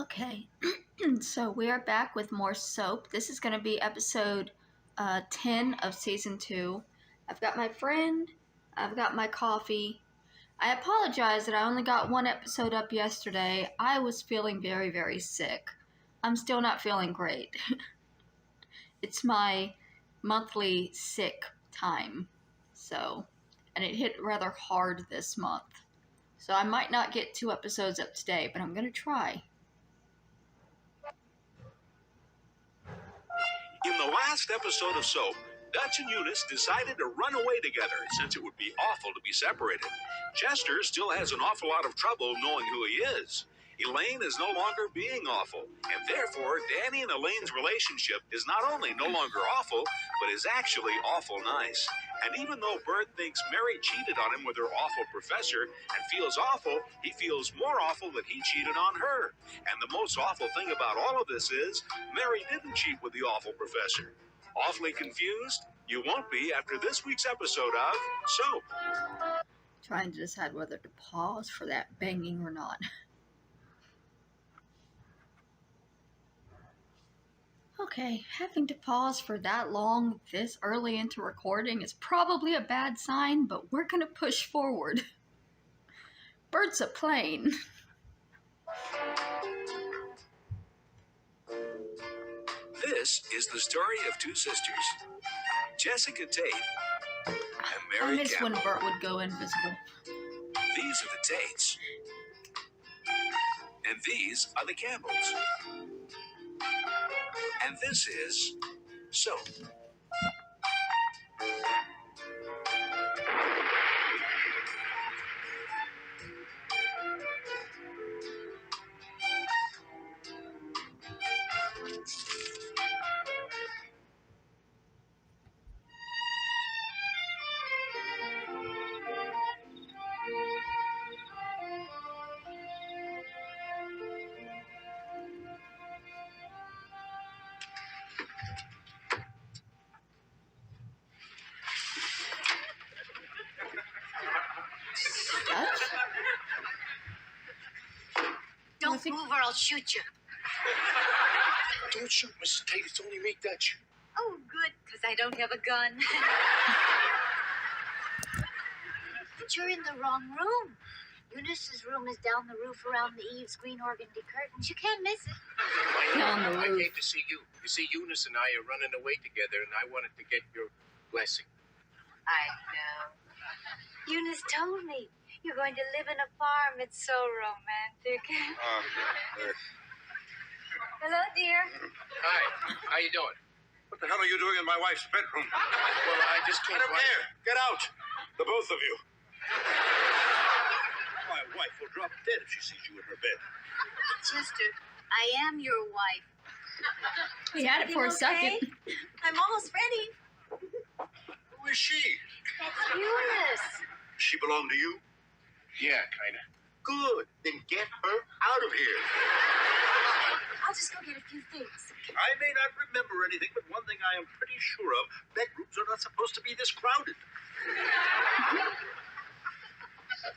Okay, so we are back with more soap. This is going to be episode 10 of season 2. I've got my friend, I've got my coffee. I apologize that I only got one episode up yesterday. I was feeling very, very sick. I'm still not feeling great. It's my monthly sick time, and it hit rather hard this month. So I might not get 2 episodes up today, but I'm going to try. In the last episode of Soap, Dutch and Eunice decided to run away together since it would be awful to be separated. Chester still has an awful lot of trouble knowing who he is. Elaine is no longer being awful, and therefore Danny and Elaine's relationship is not only no longer awful, but is actually awful nice. And even though Bert thinks Mary cheated on him with her awful professor and feels awful, he feels more awful that he cheated on her. And the most awful thing about all of this is Mary didn't cheat with the awful professor. Awfully confused? You won't be after this week's episode of Soap. Trying to decide whether to pause for that banging or not. Okay, having to pause for that long this early into recording is probably a bad sign, but we're gonna push forward. Bert's a plane. This is the story of two sisters, Jessica Tate and Mary I miss Campbell. when Bert would go invisible. These are the Tates. And these are the Campbells. And this is Soap. Dutch? Don't move or I'll shoot you. Don't shoot, Mrs. Tate. It's only me, Dutch. Oh, good, because I don't have a gun. But you're in the wrong room. Eunice's room is down the roof around the eaves, green organdy curtains. You can't miss it. Down the I roof. came to see you. You see, Eunice and I are running away together, and I wanted to get your blessing. I know. Eunice told me you're going to live in a farm. It's so romantic. Hello, dear. Hi. How you doing? What the hell are you doing in my wife's bedroom? Well, I just came Get up by. here! Get out! The both of you. My wife will drop dead if she sees you in her bed. Chester, I am your wife. He had it for a second. I'm almost ready. Who is she? That's Eunice. She belong to you? Yeah, kind of. Good. Then get her out of here. I'll just go get a few things. I may not remember anything, but one thing I am pretty sure of, bedrooms are not supposed to be this crowded.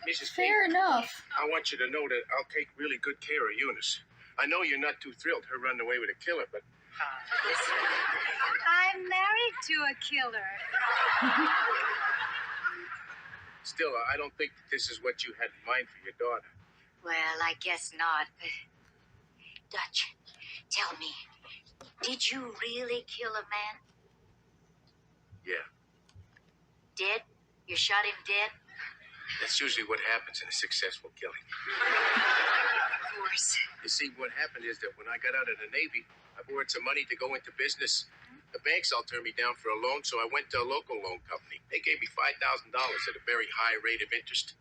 Mrs. Fair Tate, enough. I want you to know that I'll take really good care of Eunice. I know you're not too thrilled her running away with a killer, but I'm married to a killer. still, I don't think that this is what you had in mind for your daughter. Well, I guess not. Dutch, tell me, did you really kill a man? Yeah, Dead? You shot him dead? that's usually what happens in a successful killing. Of course. You see, what happened is that when I got out of the Navy, I borrowed some money to go into business. The banks all turned me down for a loan, so I went to a local loan company. They gave me $5,000 at a very high rate of interest.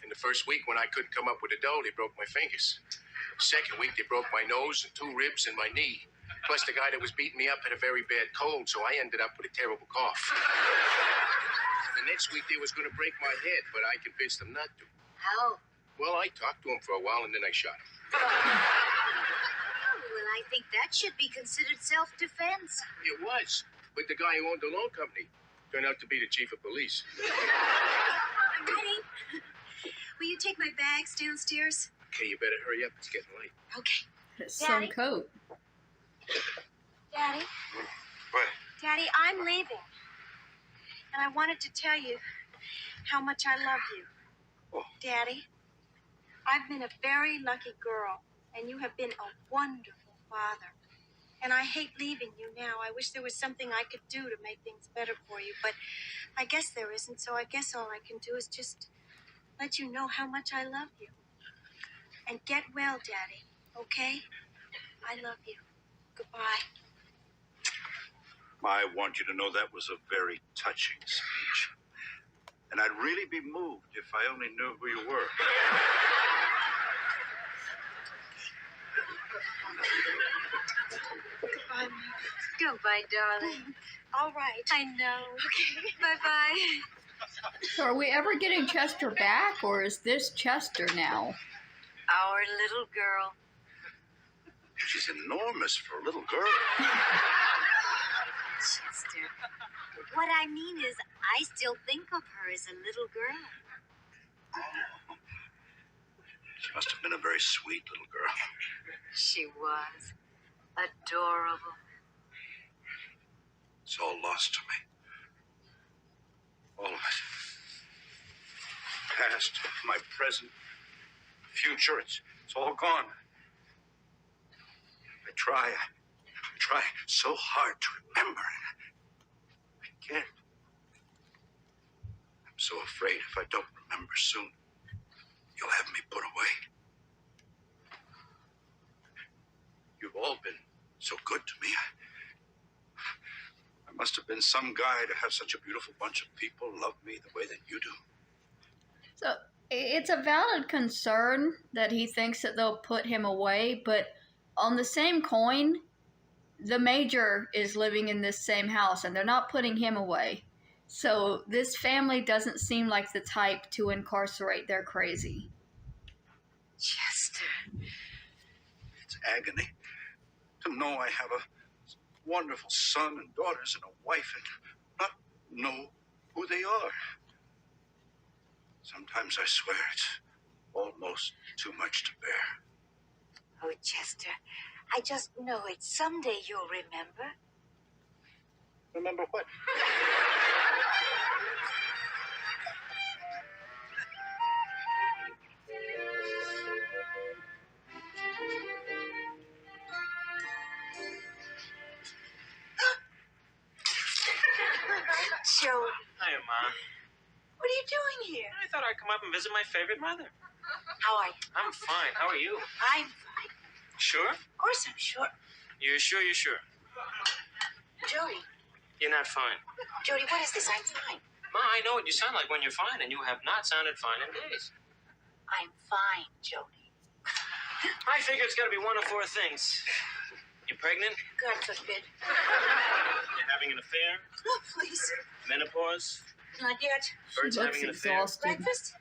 In the first week, when I couldn't come up with the dough, they broke my fingers. Second week, they broke my nose and 2 ribs and my knee. Plus, the guy that was beating me up had a very bad cold, so I ended up with a terrible cough. The next week, they was going to break my head, but I convinced them not to. How? Well, I talked to him for a while, and then I shot him. Oh, well, I think that should be considered self-defense. It was, but the guy who owned the loan company turned out to be the chief of police. I'm ready. Will you take my bags downstairs? Okay, you better hurry up. It's getting late. Okay. Some Daddy? coat. Daddy? What? Daddy, I'm leaving. And I wanted to tell you how much I love you. Oh. Daddy, I've been a very lucky girl, and you have been a wonderful father. And I hate leaving you now. I wish there was something I could do to make things better for you, but I guess there isn't, so I guess all I can do is just let you know how much I love you. And get well, Daddy, okay? I love you. Goodbye. I want you to know that was a very touching speech. And I'd really be moved if I only knew who you were. Goodbye, Mom. Goodbye, darling. All right. I know. Okay. Bye-bye. So are we ever getting Chester back, or is this Chester now? Our little girl. She's enormous for a little girl. Chester. What I mean is, I still think of her as a little girl. Oh. She must have been a very sweet little girl. She was. Adorable. It's all lost to me. All of it. Past, my present, future, it's all gone. I try so hard to remember it. I can't. I'm so afraid if I don't remember soon, you'll have me put away. You've all been so good to me. I must have been some guy to have such a beautiful bunch of people love me the way that you do. So it's a valid concern that he thinks that they'll put him away, but on the same coin, the Major is living in this same house and they're not putting him away. So this family doesn't seem like the type to incarcerate their crazy. Chester. It's agony to know I have a wonderful son and daughters and a wife and not know who they are. Sometimes I swear it's almost too much to bear. Oh, Chester, I just know it. Someday you'll remember. Remember what? Joe, Hiya, Mom. what are you doing here? I thought I'd come up and visit my favorite mother. How are you? I'm fine. How are you? I'm fine. Sure? Of course I'm sure. You're sure you're sure? Jody, You're not fine. Jody, what is this? I'm fine. Ma, I know what you sound like when you're fine, and you have not sounded fine in days. I'm fine, Jody. I figure it's got to be one of four things. You're pregnant? God forbid. You're having an affair? Oh, please. Menopause? Not yet. She Bird's looks having an affair? exhausted. Breakfast?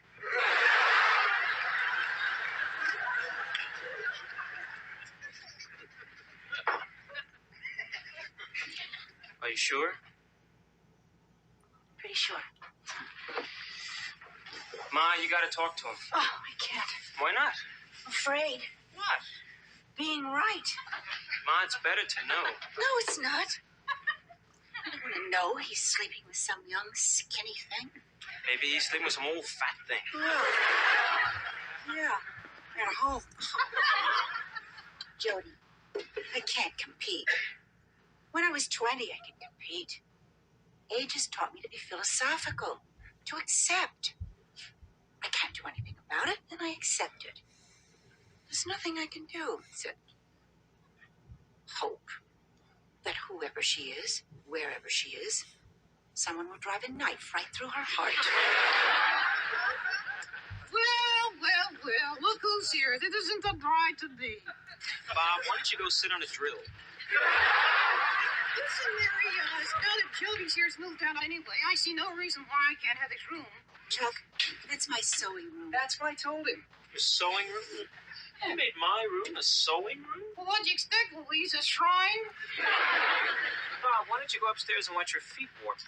Are you sure? Pretty sure. Ma, you got to talk to him. Oh, I can't. Why not? Afraid. What? Being right. Ma, it's better to know. No, it's not. I don't want to know he's sleeping with some young, skinny thing. Maybe he's sleeping with some old fat thing. Yeah. At home. Jody, I can't compete. When I was 20, I could compete. Age has taught me to be philosophical, to accept. I can't do anything about it, then I accept it. There's nothing I can do except hope that whoever she is, wherever she is, someone will drive a knife right through her heart. Well, look who's here. It isn't the bride to be. Bob, why don't you go sit on a drill? Listen, Mary, now that Jody's here's moved out anyway, I see no reason why I can't have his room. Chuck, that's my sewing room. That's what I told him. Your sewing room? You made my room a sewing room? Well, what'd you expect, Louise? A shrine? Bob, why don't you go upstairs and watch your feet warm?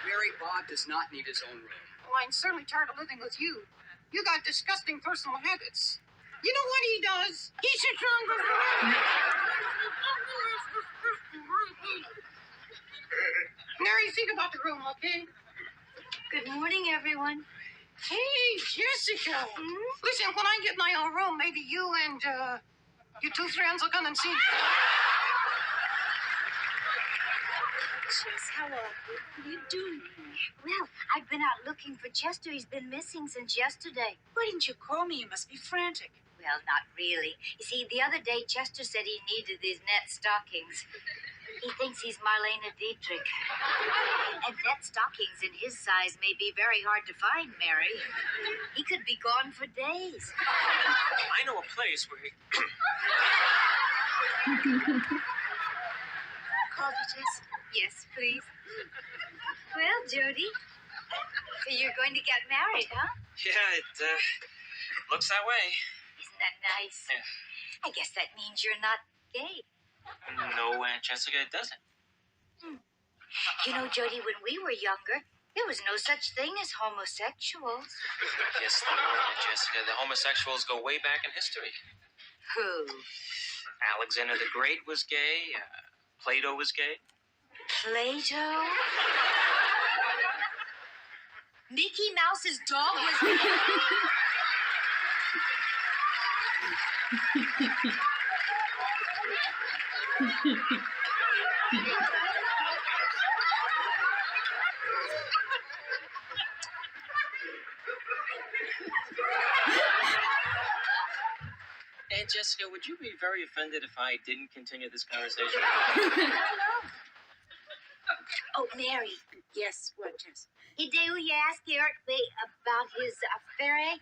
Mary, Bob does not need his own room. Well, I'm certainly tired of living with you. You got disgusting personal habits. You know what he does? He sits around. Mary, think about the room, okay? Good morning, everyone. Hey, Jessica. Listen, when I get my own room, maybe you and your two friends will come and see me. Jess, how are you? What are you doing? Well, I've been out looking for Chester. He's been missing since yesterday. Why didn't you call me? You must be frantic. Well, not really. You see, the other day, Chester said he needed these net stockings. He thinks he's Marlena Dietrich. And net stockings in his size may be very hard to find, Mary. He could be gone for days. I know a place where he... Called you, Jess? Yes, please. Well, Jody, so you're going to get married, huh? Yeah, it looks that way. Isn't that nice? Yeah. I guess that means you're not gay. No, Aunt Jessica, it doesn't. You know, Jody, when we were younger, there was no such thing as homosexuals. Yes, there were, Aunt Jessica. The homosexuals go way back in history. Who? Alexander the Great was gay. Plato was gay. Plato? Mickey Mouse's dog was gay? Aunt Jessica, would you be very offended if I didn't continue this conversation? Oh, Mary. Yes, what, Jess? He did you ask Eric about his affair?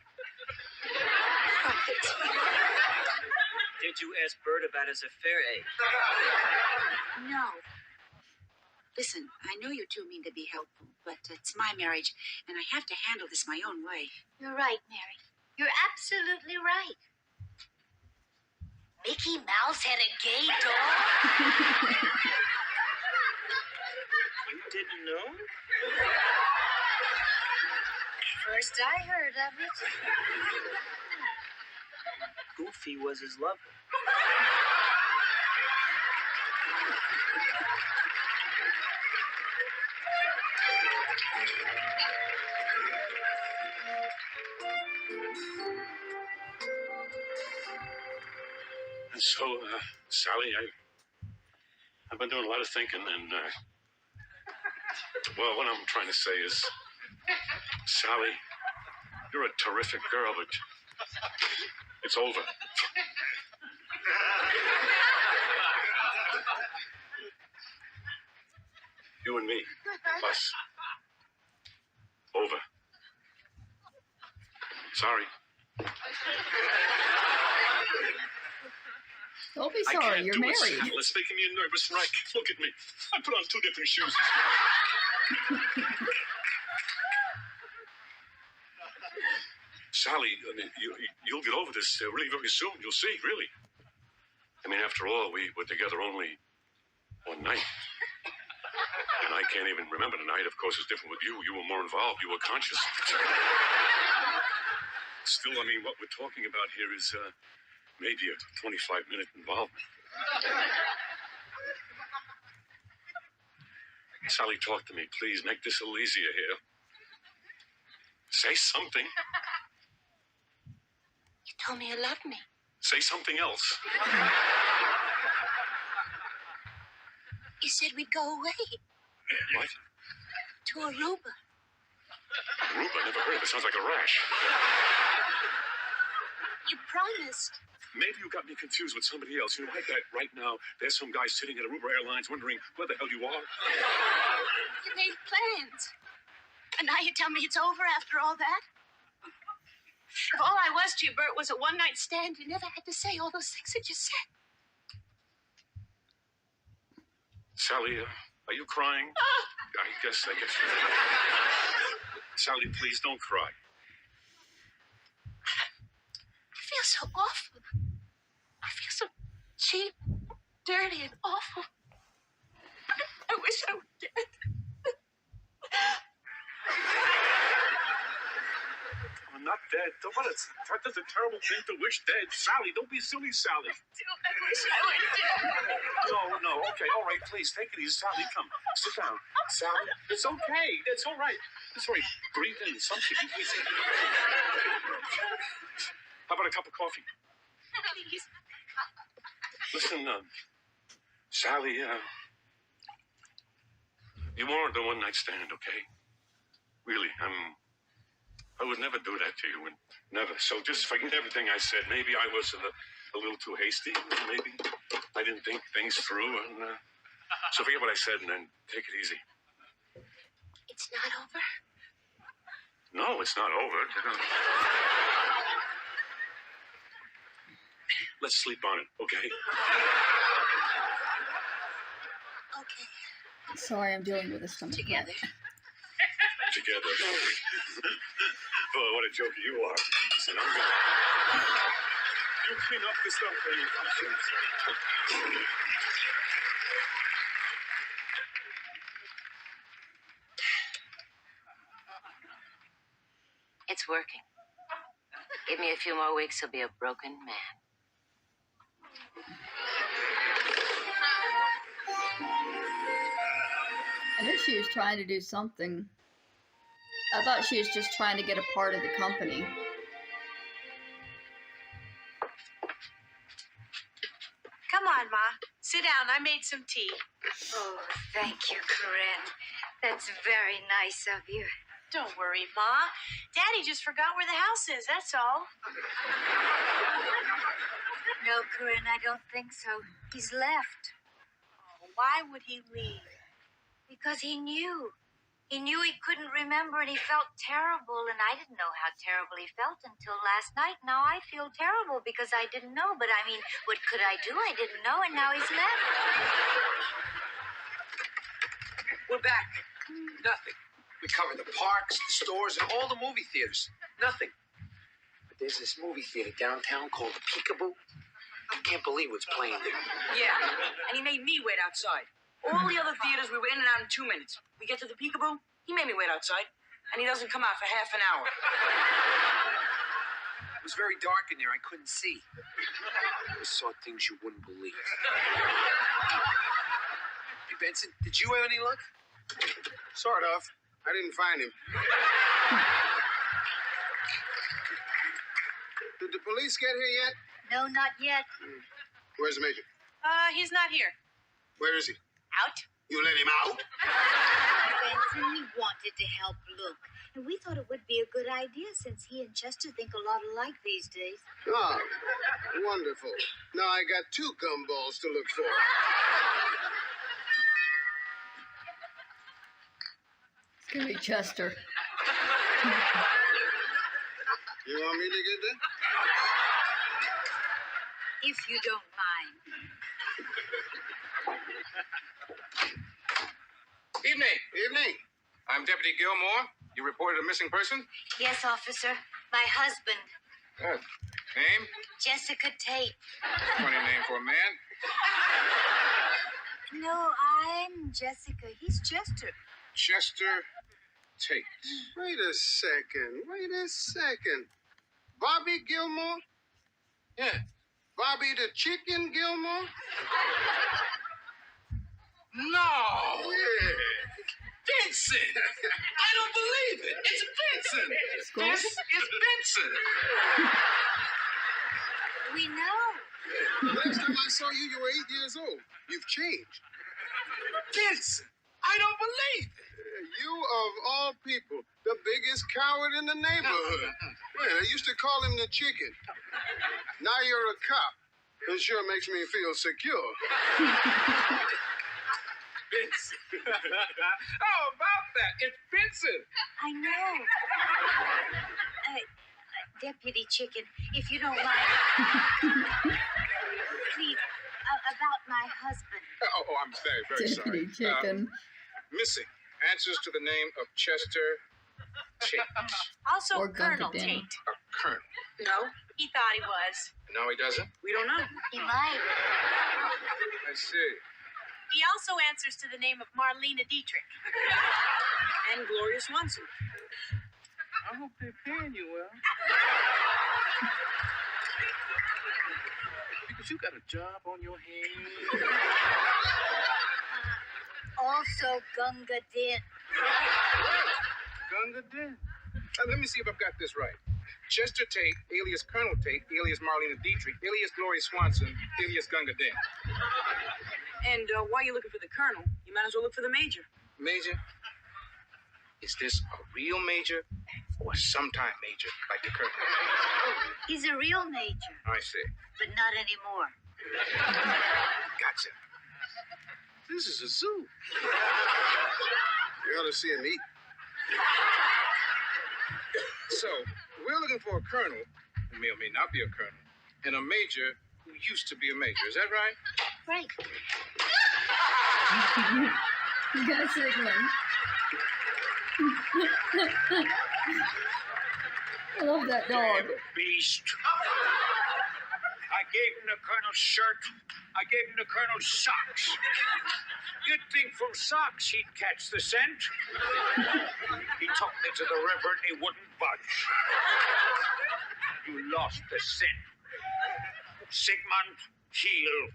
Did you ask Bert about his affair, No. Listen, I know you two mean to be helpful, but it's my marriage, and I have to handle this my own way. You're right, Mary. You're absolutely right. Mickey Mouse had a gay dog? You didn't know? First I heard of it. Goofy was his lover. And so, Sally, I've been doing a lot of thinking, and, well, what I'm trying to say is, Sally, you're a terrific girl, but it's over. You and me, us. Over. Sorry. Don't be I sorry, can't you're do married. it, Sal. It's making me nervous, Mike. Look at me. I put on 2 different shoes. Sally, I mean, you'll get over this really very soon. You'll see, really. I mean, after all, we were together only one night. And I can't even remember the night. Of course, it's different with you. You were more involved. You were conscious. Still, I mean, what we're talking about here is maybe a 25-minute involvement. Sally, talk to me, please. Make this a little easier here. Say something. You told me you loved me. Say something else. You said we'd go away What? to Aruba. Aruba? Never heard of it. Sounds like a rash. You promised. Maybe you got me confused with somebody else. You know, I bet right now there's some guy sitting at Aruba Airlines wondering where the hell you are. You made plans. And now you tell me it's over after all that? If all I was to you, Bert, was a one-night stand, you never had to say all those things that you said. Sally, are you crying? I guess. Sally, please don't cry. I feel so awful. I feel so cheap, dirty, and awful. I wish I were dead. I'm not dead. That's a terrible thing to wish dead. Sally, don't be silly, Sally. I wish I were dead. No, okay, all right, please, take it easy. Sally, come, sit down. Sally, it's okay. It's all right. It's all right. Breathe in something. How about a cup of coffee? Please. Listen, Sally, you weren't the one-night stand, okay? Really, I would never do that to you, and never. So just forget everything I said. Maybe I was a little too hasty. Maybe I didn't think things through, and so forget what I said, and then take it easy. It's not over? No, it's not over. Let's sleep on it, okay? Okay. Sorry, I'm dealing with this stomach. Together. Together. Oh, what a joker you are. Listen, I'm gonna... You clean up this stuff, baby. I'm serious. It's working. Give me a few more weeks, he'll be a broken man. I knew she was trying to do something. I thought she was just trying to get a part of the company. Come on, Ma. Sit down. I made some tea. Oh, thank you, Corinne. That's very nice of you. Don't worry, Ma. Daddy just forgot where the house is, that's all. No, Corinne, I don't think so. He's left. Oh, why would he leave? Because he knew. He knew he couldn't remember and he felt terrible, and I didn't know how terrible he felt until last night. Now I feel terrible because I didn't know, but I mean, what could I do? I didn't know, and now he's left. We're back. Nothing. We covered the parks, the stores, and all the movie theaters. Nothing. But there's this movie theater downtown called the Peekaboo. I can't believe what's playing there. Yeah, and he made me wait outside. All the other theaters, we were in and out in 2 minutes. We get to the Peekaboo, he made me wait outside, and he doesn't come out for half an hour. It was very dark in there. I couldn't see. I saw things you wouldn't believe. Hey, Benson, did you have any luck? Sort of. I didn't find him. Did the police get here yet? No, not yet. Where's the major? He's not here. Where is he? Out? You let him out? Benson, we wanted to help Luke, and we thought it would be a good idea since he and Chester think a lot alike these days. Ah, wonderful. Now I got 2 gumballs to look for. It's gonna be Chester. You want me to get that? If you don't mind. Evening. Evening. I'm Deputy Gilmore. You reported a missing person? Yes, officer. My husband, Good. Name? Jessica Tate. Funny name for a man. No, I'm Jessica. He's Chester. Chester Tate. Wait a second. Bobby Gilmore? Yeah. Bobby the Chicken Gilmore? No! Yeah. Vincent! I don't believe it! It's Vincent! This is Vincent! We know. Last time I saw you, you were 8 years old. You've changed. Vincent! I don't believe it! You, of all people, the biggest coward in the neighborhood. Yeah, they used to call him the chicken. Now you're a cop. It sure makes me feel secure. Vincent! How about that? It's Vincent! I know. Deputy Chicken, if you don't mind. Please, about my husband. Oh, I'm very, very sorry. Deputy Chicken. Missing. Answers to the name of Chester Tate. Also, Or Gunter Colonel Daniel. Tate. A colonel. No, he thought he was. No, he doesn't? We don't know. He might. I see. He also answers to the name of Marlena Dietrich. And Gloria Swanson. I hope they're paying you well. Because you got a job on your hands. Also, Gunga Din. Gunga Din. Let me see if I've got this right. Chester Tate, alias Colonel Tate, alias Marlena Dietrich, alias Gloria Swanson, alias Gunga Din. And while you're looking for the colonel, you might as well look for the major. Major? Is this a real major or a sometime major like the colonel? He's a real major, I see. but not anymore. Gotcha. This is a zoo. You ought to see him eat. So, we're looking for a colonel, who may or may not be a colonel, and a major who used to be a major. Is that right? Right. You got signaling. I love that dog. Beast. I gave him the colonel's shirt. I gave him the colonel's socks. You'd think from socks he'd catch the scent. He took me to the river and he wouldn't budge. You lost the scent. Sigmund, heel.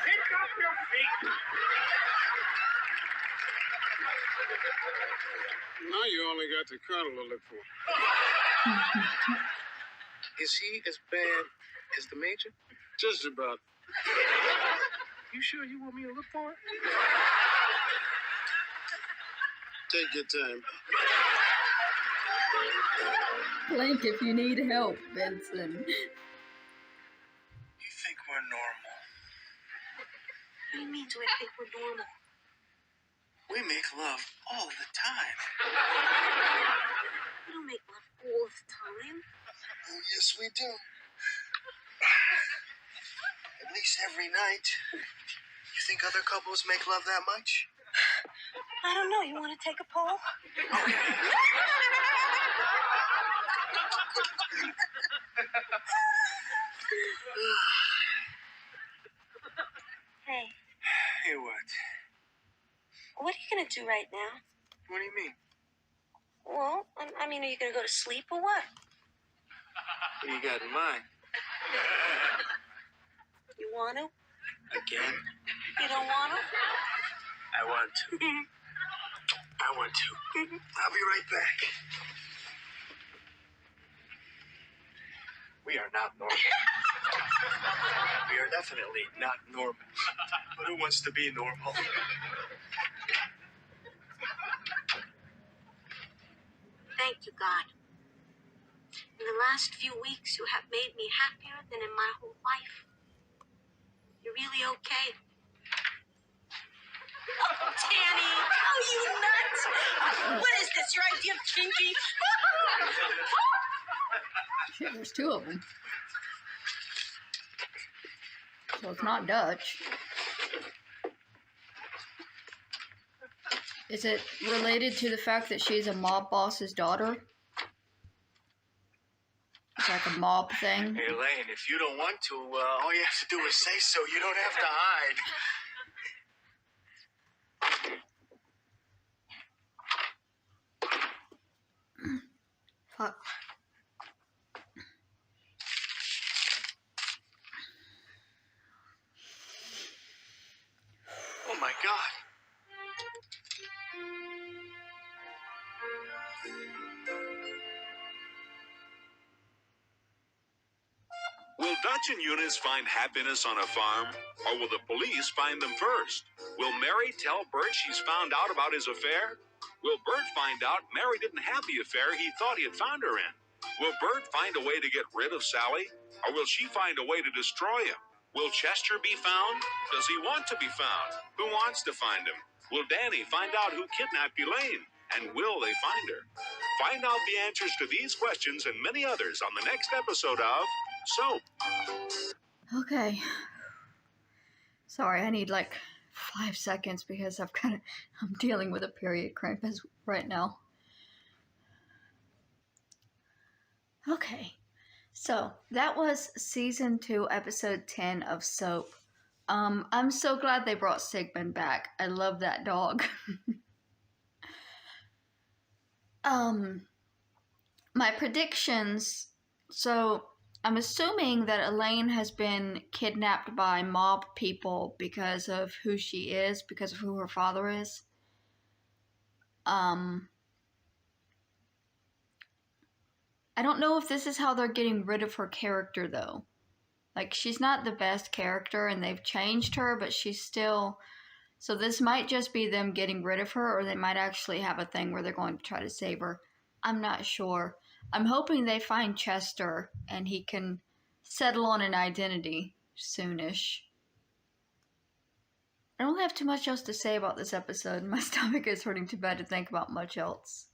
Pick up your feet. Now you only got the colonel to look for. Is he as bad as the major? Just about. You sure you want me to look for it? Take your time. Blink if you need help, Benson. You think we're normal? What do you mean, do I think we're normal? We make love all the time. We don't make love all the time. Oh, yes, we do. At least every night. You think other couples make love that much? I don't know. You want to take a poll? Hey, Hey, what? what are you going to do right now? What do you mean? Well, I mean, are you going to go to sleep or what? What do you got in mind? You want to? Again? You don't want to? I want to. I want to. I'll be right back. We are not normal. We are definitely not normal. But who wants to be normal? Thank you, God. In the last few weeks, you have made me happier than in my whole life. You're really okay. Oh, Danny, are you nuts? What is this, your idea of kinky? Shit, there's two of them. So it's not Dutch. Is it related to the fact that she's a mob boss's daughter? It's like a mob thing. Hey, Elaine, if you don't want to, all you have to do is say so. You don't have to hide. Fuck. Oh, my God. Will Dutch and Eunice find happiness on a farm, or will the police find them first? Will Mary tell Bert she's found out about his affair? Will Bert find out Mary didn't have the affair he thought he had found her in? Will Bert find a way to get rid of Sally, or will she find a way to destroy him? Will Chester be found? Does he want to be found? Who wants to find him? Will Danny find out who kidnapped Elaine? And will they find her? Find out the answers to these questions and many others on the next episode of SOAP. Okay. Sorry, I need like 5 seconds because I'm dealing with a period cramp right now. Okay. So that was season 2, episode 10 of SOAP. I'm so glad they brought Sigmund back. I love that dog. My predictions. So I'm assuming that Elaine has been kidnapped by mob people because of who she is, because of who her father is. I don't know if this is how they're getting rid of her character, though. Like, she's not the best character, and they've changed her, but she's still... So this might just be them getting rid of her, or they might actually have a thing where they're going to try to save her. I'm not sure. I'm hoping they find Chester, and he can settle on an identity soonish. I don't have too much else to say about this episode. My stomach is hurting too bad to think about much else.